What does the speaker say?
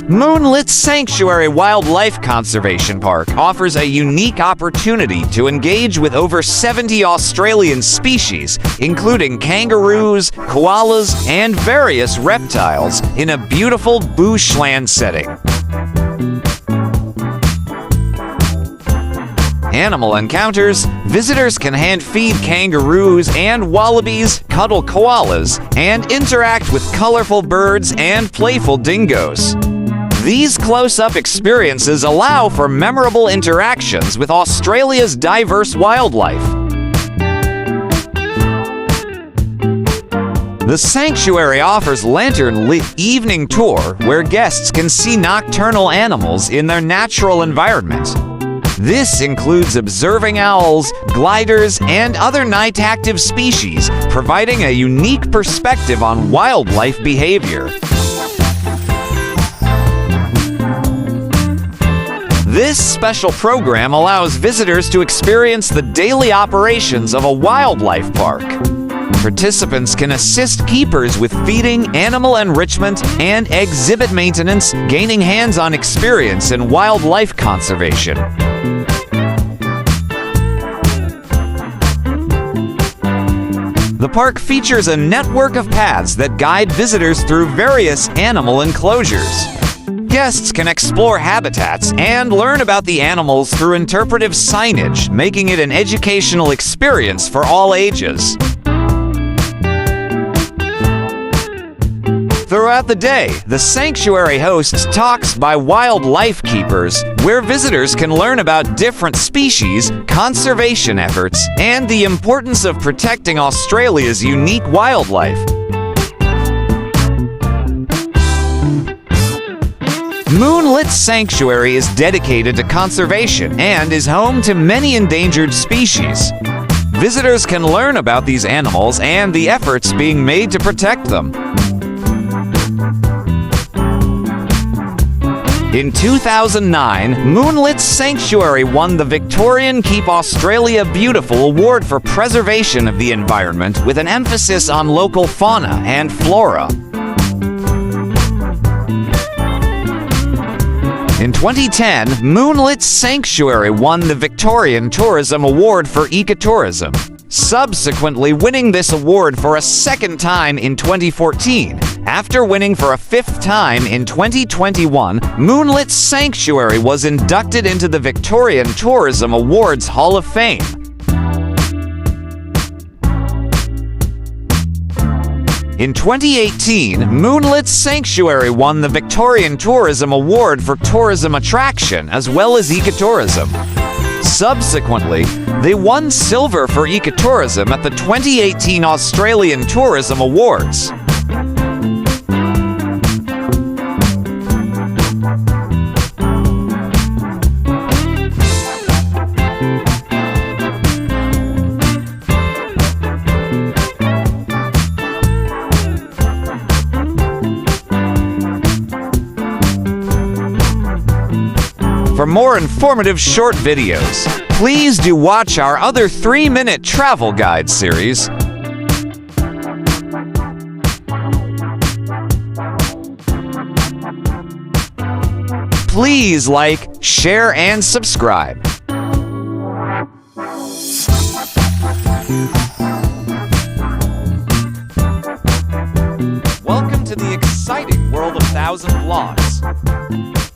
Moonlit Sanctuary Wildlife Conservation Park offers a unique opportunity to engage with over 70 Australian species, including kangaroos, koalas, and various reptiles, in a beautiful bushland setting. Animal encounters: visitors can hand-feed kangaroos and wallabies, cuddle koalas, and interact with colorful birds and playful dingoes. These close-up experiences allow for memorable interactions with Australia's diverse wildlife. The sanctuary offers lantern-lit evening tour where guests can see nocturnal animals in their natural environment. This includes observing owls, gliders, and other night-active species, providing a unique perspective on wildlife behavior. This special program allows visitors to experience the daily operations of a wildlife park. Participants can assist keepers with feeding, animal enrichment, and exhibit maintenance, gaining hands-on experience in wildlife conservation. The park features a network of paths that guide visitors through various animal enclosures. Guests can explore habitats and learn about the animals through interpretive signage, making it an educational experience for all ages. Throughout the day, the sanctuary hosts talks by wildlife keepers, where visitors can learn about different species, conservation efforts, and the importance of protecting Australia's unique wildlife. Moonlit Sanctuary is dedicated to conservation and is home to many endangered species. Visitors can learn about these animals and the efforts being made to protect them. In 2009, Moonlit Sanctuary won the Victorian Keep Australia Beautiful Award for preservation of the environment with an emphasis on local fauna and flora. In 2010, Moonlit Sanctuary won the Victorian Tourism Award for Ecotourism, subsequently winning this award for a second time in 2014. After winning for a fifth time in 2021, Moonlit Sanctuary was inducted into the Victorian Tourism Awards Hall of Fame. In 2018, Moonlit Sanctuary won the Victorian Tourism Award for Tourism Attraction as well as Ecotourism. Subsequently, they won silver for ecotourism at the 2018 Australian Tourism Awards. For more informative short videos, please do watch our other 3-minute travel guide series. Please like, share, and subscribe. Welcome to the exciting world of 1,000 vlogs.